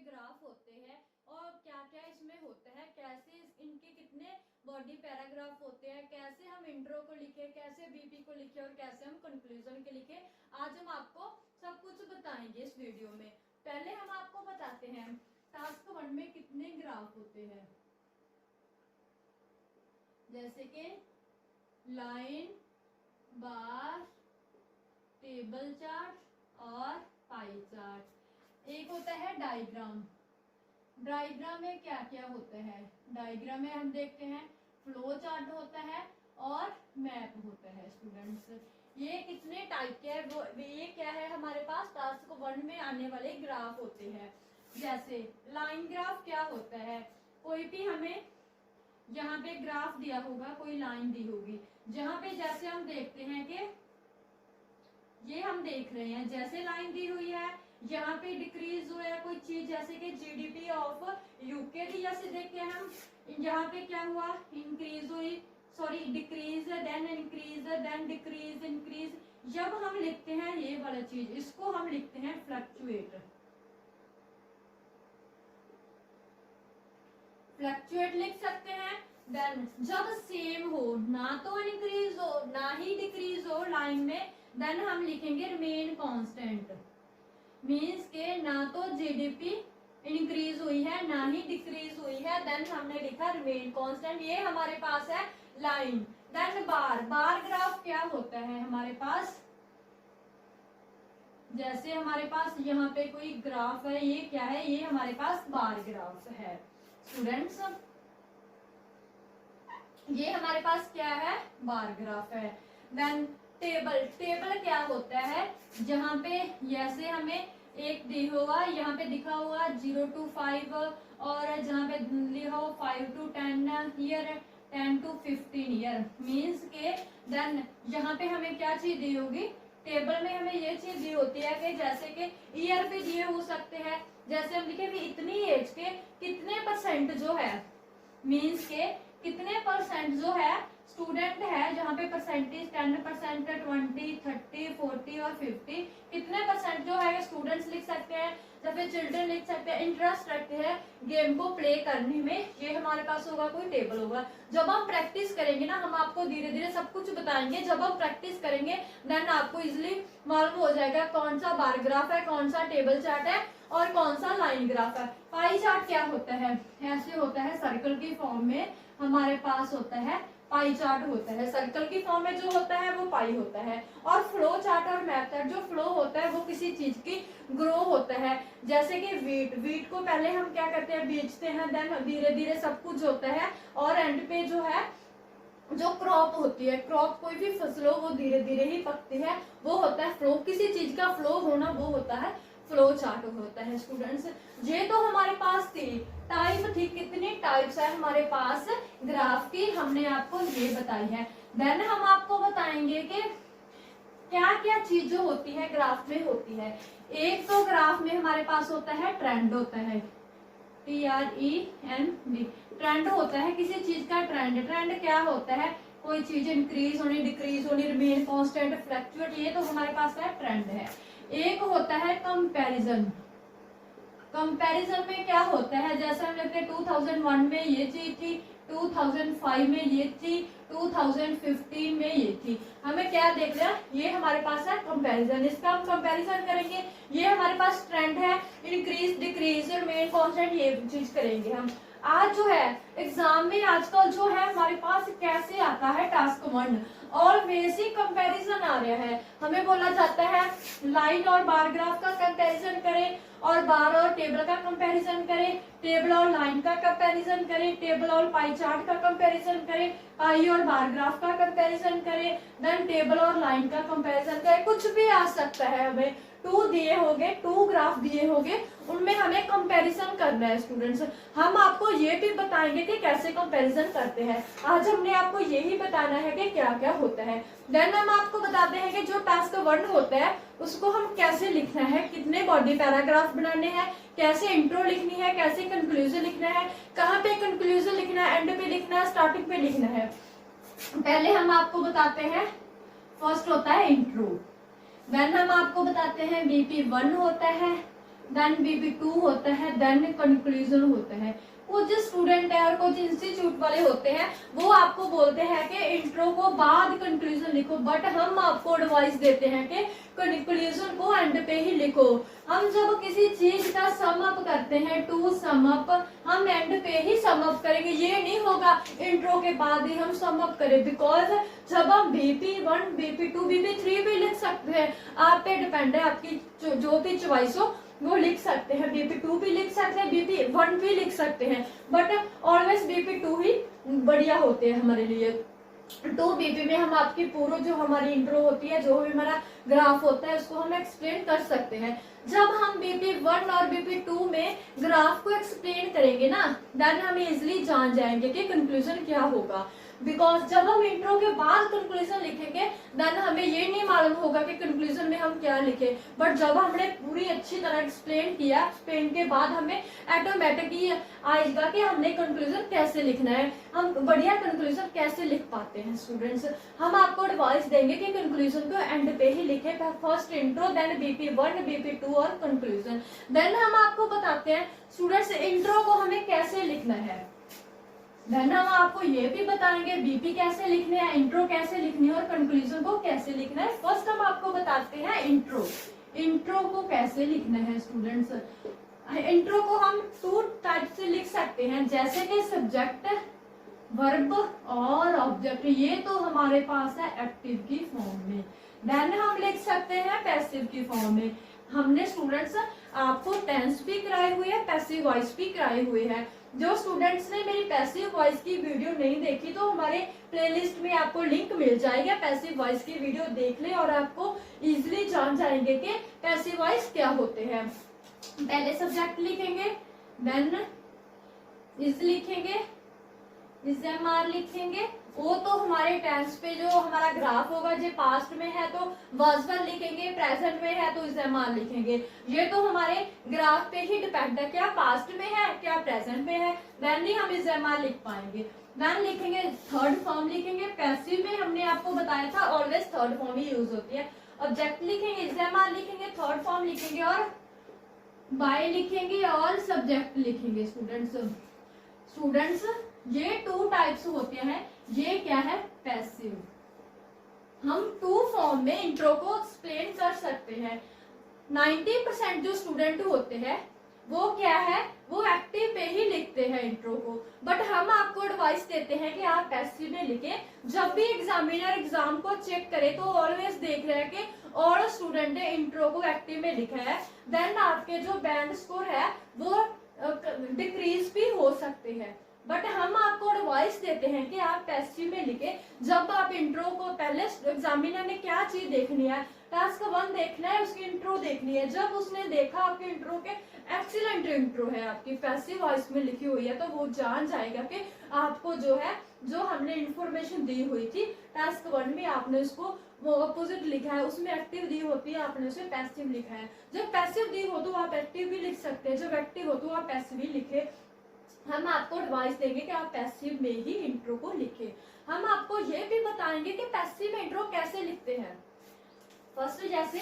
Graph होते हैं और क्या क्या इसमें होता है, कैसे इनके कितने बॉडी पैराग्राफ होते हैं, कैसे हम इंट्रो को लिखे, कैसे बीपी को लिखे और कैसे हम कंक्लूजन के लिखे, आज हम आपको सब कुछ बताएंगे इस वीडियो में। पहले हम आपको बताते हैं टास्क 1 में कितने ग्राफ होते हैं, जैसे कि लाइन, बार, टेबल चार्ट और पाई चार्ट। एक होता है डायग्राम। डायग्राम में क्या क्या होता है, डायग्राम में हम देखते हैं फ्लो चार्ट होता है और मैप होता है। स्टूडेंट्स, ये कितने टाइप के है, वो ये क्या है, हमारे पास टास्क 1 में आने वाले ग्राफ होते हैं। जैसे लाइन ग्राफ क्या होता है, कोई भी हमें यहाँ पे ग्राफ दिया होगा, कोई लाइन दी होगी, जहाँ पे जैसे हम देखते हैं कि ये हम देख रहे हैं जैसे लाइन दी हुई है, यहाँ पे डिक्रीज हुआ है कोई चीज, जैसे कि जीडीपी ऑफ यूके दी, जैसे देखते हैं हम यहाँ पे क्या हुआ, इंक्रीज हुई, sorry decrease, then increase, then decrease, increase. जब हम लिखते हैं ये वाला चीज, इसको हम लिखते हैं फ्लक्चुएट। फ्लक्चुएट लिख सकते हैं। देन जब सेम हो, ना तो इंक्रीज हो ना ही डिक्रीज हो लाइन में, देन हम लिखेंगे रिमेन कांस्टेंट। मीन्स के ना तो जीडीपी इंक्रीज हुई है ना ही डिक्रीज हुई है, देन हमने लिखा रिमेन कांस्टेंट। ये हमारे पास है लाइन। देन बार, बार ग्राफ क्या होता है हमारे पास, जैसे हमारे पास यहाँ पे कोई ग्राफ है, ये क्या है, ये हमारे पास बार ग्राफ है। स्टूडेंट्स, ये हमारे पास क्या है, बार ग्राफ है। देन टेबल, टेबल क्या होता है, जहाँ पे जैसे हमें एक दिया हुआ, यहाँ पे दिखा हुआ 0 to 5 और जहाँ पे लिखा हुआ 5 to 10 year, 10 to 15 year, means के देन यहाँ पे हमें क्या चीज दी होगी, टेबल में हमें ये चीज दी होती है कि जैसे कि ईयर पे दिए हो सकते हैं, जैसे हम लिखे भी इतनी एज के कितने परसेंट जो है, मीन्स के कितने परसेंट जो है स्टूडेंट है, जहाँ पे परसेंटेज 10%, 20, 30, 40 और 50, कितने परसेंट जो है स्टूडेंट्स लिख सकते हैं, जब चिल्ड्रन लिख सकते हैं, इंटरेस्ट रखते हैं गेम को प्ले करने में, ये हमारे पास होगा कोई टेबल होगा। जब हम प्रैक्टिस करेंगे ना, हम आपको धीरे धीरे सब कुछ बताएंगे, जब हम प्रैक्टिस करेंगे देन आपको इजिली मालूम हो जाएगा कौन सा बार ग्राफ है, कौन सा टेबल चार्ट है और कौन सा लाइन ग्राफ है। पाई चार्ट क्या होता है, ऐसे होता है सर्कल की फॉर्म में हमारे पास होता है पाई चार्ट होता है, सर्कल की फॉर्म में जो होता है वो पाई होता है। और फ्लो चार्ट और मैप चार्ट, जो फ्लो होता है वो किसी चीज की ग्रो होता है, जैसे कि वीट, वीट को पहले हम क्या करते हैं, बेचते हैं, देन धीरे धीरे सब कुछ होता है और एंड पे जो है जो क्रॉप होती है, क्रॉप कोई भी फसल हो वो धीरे धीरे ही पकती है, वो होता है फ्लो। किसी चीज का फ्लो होना वो होता है फ्लो चार्ट होता है। स्टूडेंट्स, ये तो हमारे पास थी टाइप थी, कितनी टाइप्स है हमारे पास ग्राफ की, हमने आपको ये बताई है। देन हम आपको बताएंगे कि क्या क्या चीज जो होती है ग्राफ में होती है। एक तो ग्राफ में हमारे पास होता है ट्रेंड होता है, TREND, ट्रेंड होता है किसी चीज का ट्रेंड। ट्रेंड क्या होता है, कोई चीज इंक्रीज होनी, डिक्रीज होनी, रिमेन कांस्टेंट, फ्लक्चुएट, ये तो हमारे पास है ट्रेंड है। एक होता है कंपैरिजन। कंपैरिजन में क्या होता है, जैसे हम लिखते हैं 2001 में ये चीज थी, 2005 में ये थी, 2015 में ये थी, हमें क्या देख रहे हैं, ये हमारे पास है कंपैरिजन, इसका हम कंपैरिजन करेंगे। ये हमारे पास ट्रेंड है, इंक्रीज डिक्रीज रिमेन कांस्टेंट, ये चीज करेंगे हम। आज जो है एग्जाम में आजकल जो है हमारे पास कैसे आता है टास्क 1, और बेसिक कंपैरिजन आ रहा है, हमें बोला जाता है लाइन और बार ग्राफ का कंपैरिजन करें और बार और टेबल का कंपैरिजन करें, टेबल और लाइन का कंपैरिजन करें, टेबल और पाई चार्ट का कंपैरिजन करें, पाई और बार ग्राफ का कंपैरिजन करें, देन टेबल और लाइन का कंपैरिजन करें, कुछ भी आ सकता है। हमें 2 दिए होंगे, 2 ग्राफ दिए होंगे, उनमें हमें कंपैरिजन करना है। स्टूडेंट्स, हम आपको ये भी बताएंगे कि कैसे कंपैरिजन करते हैं। आज हमने आपको यही बताना है कि क्या क्या होता है। देन हम आपको बताते हैं कि जो टास्क 1 होता है उसको हम कैसे लिखना है, कितने बॉडी पैराग्राफ बनाने हैं, कैसे इंट्रो लिखनी है, कैसे कंक्लूजन लिखना है, कहाँ पे कंक्लूजन लिखना है, एंड पे लिखना है, स्टार्टिंग पे लिखना है। पहले हम आपको बताते हैं, फर्स्ट होता है इंट्रो, देन हम आपको बताते हैं BP1 होता है, देन BP2 होता है, देन कंक्लूजन होता है। कुछ स्टूडेंट है और कुछ इंस्टीट्यूट वाले होते हैं वो आपको बोलते हैं कि इंट्रो को बाद कंक्लूजन लिखो, बट हम आपको एडवाइस देते हैं कि कंक्लूजन को एंड पे ही लिखो। हम जब किसी चीज का सम अप करते हैं, टू सम अप, हम एंड पे ही सम अप करेंगे। ये नहीं होगा इंट्रो के बाद ही हम सम अप करें, बिकॉज जब हम BP1, BP2, BP3 भी लिख सकते हैं, आप पे डिपेंड है, आपकी जो भी चॉइस हो वो लिख सकते हैं। BP2 भी लिख सकते हैं, BP1 भी लिख सकते हैं, बट ऑलवेज BP2 ही बढ़िया होते हैं हमारे लिए। तो BP में हम आपकी पूरा जो हमारी इंट्रो होती है, जो भी हमारा ग्राफ होता है, उसको हम एक्सप्लेन कर सकते हैं। जब हम BP1 और BP2 में ग्राफ को एक्सप्लेन करेंगे ना, देन हम इजिली जान जाएंगे कि कंक्लूजन क्या होगा। बिकॉज जब हम इंट्रो के बाद कंक्लूजन लिखेंगे देन हमें ये नहीं मालूम होगा कि कंक्लूजन में हम क्या लिखे, बट जब हमने पूरी अच्छी तरह एक्सप्लेन किया, एक्सप्लेन के बाद हमें ऑटोमेटिकली आएगा कि हमने कंक्लूजन कैसे लिखना है, हम बढ़िया कंक्लूजन कैसे लिख पाते हैं। स्टूडेंट्स, हम आपको एडवाइस देंगे कि कंक्लूजन को एंड पे ही लिखे, first intro, then BP1, BP2 और कंक्लूजन। देन हम आपको बताते हैं स्टूडेंट्स इंट्रो को हमें कैसे लिखना है। देन हम आपको ये भी बताएंगे BP कैसे लिखने हैं, इंट्रो कैसे लिखनी है और कंक्लूजन को कैसे लिखना है। फर्स्ट हम आपको बताते हैं इंट्रो। इंट्रो को कैसे लिखना है स्टूडेंट्स। इंट्रो को हम 2 टाइप से लिख सकते हैं, जैसे कि सब्जेक्ट, वर्ब और ऑब्जेक्ट। ये तो हमारे पास है एक्टिव की फॉर्म में। देन हम लिख सकते हैं पैसिव की फॉर्म में। हमने स्टूडेंट्स आपको टेंस भी कराए हुए हैं, पैसिव वॉइस भी कराए हुए हैं। जो स्टूडेंट्स ने मेरी पैसिव वॉइस की वीडियो नहीं देखी तो हमारे प्लेलिस्ट में आपको लिंक मिल जाएगा, पैसिव वॉइस की वीडियो देख ले और आपको इजीली जान जाएंगे कि पैसिव वॉइस क्या होते हैं। पहले सब्जेक्ट लिखेंगे, देन इज लिखेंगे, इजएमआर लिखेंगे। वो तो हमारे टेंस पे जो हमारा ग्राफ होगा, जो पास्ट में है तो वाज वन लिखेंगे, प्रेजेंट में है तो इजएमआर लिखेंगे। ये तो हमारे ग्राफ पे ही डिपेंड है, क्या पास्ट में है क्या प्रेजेंट में है, देन ही हम इजएमआर लिख पाएंगे। देन लिखेंगे थर्ड फॉर्म लिखेंगे। पैसिव में हमने आपको बताया था ऑलवेज थर्ड फॉर्म ही यूज होती है। ऑब्जेक्ट लिखेंगे, इजएमआर लिखेंगे, थर्ड फॉर्म लिखेंगे और बाय लिखेंगे और सब्जेक्ट लिखेंगे। स्टूडेंट्स ये 2 टाइप्स होते हैं। ये क्या है, पैसिव। हम 2 फॉर्म में इंट्रो को एक्सप्लेन कर सकते हैं। 90% जो स्टूडेंट होते हैं वो क्या है, वो एक्टिव पे ही लिखते हैं इंट्रो को, बट हम आपको एडवाइस देते हैं कि आप पैसिव में लिखें। जब भी एग्जामिनर एग्जाम को चेक करे तो ऑलवेज देख रहे हैं कि और स्टूडेंट ने इंट्रो को एक्टिव में लिखा है, देन आपके जो बैंड स्कोर है वो डिक्रीज भी हो सकते हैं। बट हम आपको एडवाइस देते हैं कि आप पैसिव में लिखें। जब आप इंट्रो को, पहले एग्जामिनर ने क्या चीज देखनी है, टास्क 1 देखना है, उसकी इंट्रो देखनी है। जब उसने देखा आपके इंट्रो के एक्सीलेंट इंट्रो है, आपकी पैसिव वॉइस में लिखी हुई है, तो वो जान जाएगा कि आपको जो है, जो हमने इंफॉर्मेशन दी हुई थी टास्क 1 में, आपने उसको वो अपोजिट लिखा है, उसमें एक्टिव दी होती है, आपने उसे पैसिव लिखा है। जब पैसिव दी हो तो आप एक्टिव भी लिख सकते हैं, जब एक्टिव हो तो आप पैसिव भी लिखे। हम आपको एडवाइस देंगे कि आप पैसिव में ही इंट्रो को लिखें। हम आपको ये भी बताएंगे कि पैसिव में इंट्रो कैसे लिखते हैं। फर्स्ट जैसे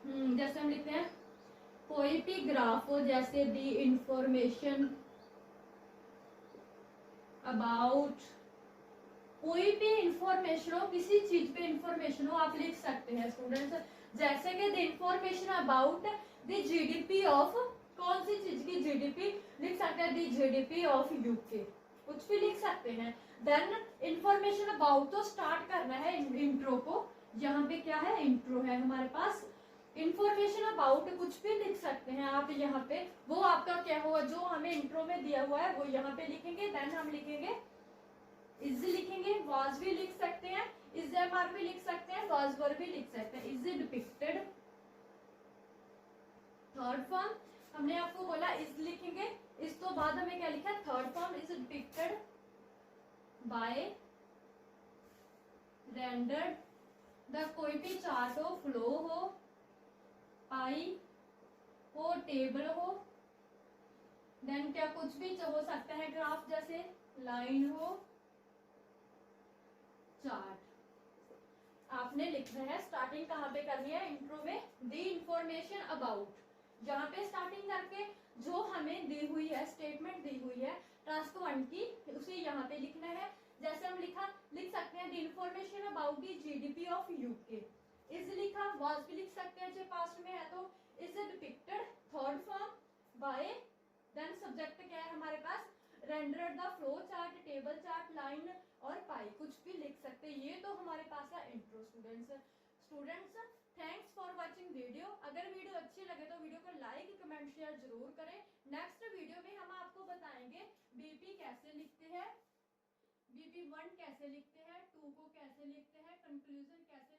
हम लिखते हैं कोई भी ग्राफ हो, जैसे दी इंफॉर्मेशन अबाउट, कोई भी इंफॉर्मेशन हो, किसी चीज पे इंफॉर्मेशन हो, आप लिख सकते हैं स्टूडेंट्स। जैसे कि the information about the GDP of, कौन सी चीज की जीडीपी लिख सकते हैं, द जीडीपी ऑफ यूके, कुछ भी लिख सकते हैं। देन इंफॉर्मेशन अबाउट तो स्टार्ट करना है इंट्रो को, यहाँ पे क्या है, इंट्रो है हमारे पास। इंफॉर्मेशन अबाउट कुछ भी लिख सकते हैं आप यहाँ पे, वो आपका क्या हुआ, जो हमें इंट्रो में दिया हुआ है वो यहाँ पे लिखेंगे। देन हम लिखेंगे इज लिखेंगे, वाज भी लिख सकते हैं, इजएमआर भी लिख सकते हैं, वाज वर भी लिख सकते हैं। इज डिपिक्टेड, थर्ड फॉर्म हमने आपको बोला इज लिखेंगे, इस तो बाद हमें क्या लिखा है, third form is depicted bye rendered, the कोई भी चार्ट हो, फ्लो हो, पाई हो, टेबल हो, देन क्या कुछ भी हो सकता है ग्राफ, जैसे लाइन हो, चार्ट। आपने लिखना है, स्टार्टिंग कहाँ पे करनी है इंट्रो में, द इंफॉर्मेशन अबाउट, जहाँ पे स्टार्टिंग करके जो हमें दी हुई है स्टेटमेंट दी हुई है टास्क 1 की, उसे यहाँ पे लिखना है। जैसे हम लिख सकते हैं the information about the GDP of UK is लिखा, वाज भी लिख सकते हैं जो पास्ट में है तो is depicted third form by, then subject क्या है हमारे पास, render the flow chart, table chart, line और पाई, कुछ भी लिख सकते हैं। ये तो हमारे पास है intro students. Thanks for watching video. अगर वीडियो अच्छी लगे तो वीडियो को लाइक कमेंट शेयर जरूर करें। नेक्स्ट वीडियो में हम आपको बताएंगे बीपी कैसे लिखते हैं, BP 1 कैसे लिखते हैं, 2 को कैसे लिखते हैं, कंक्लूजन कैसे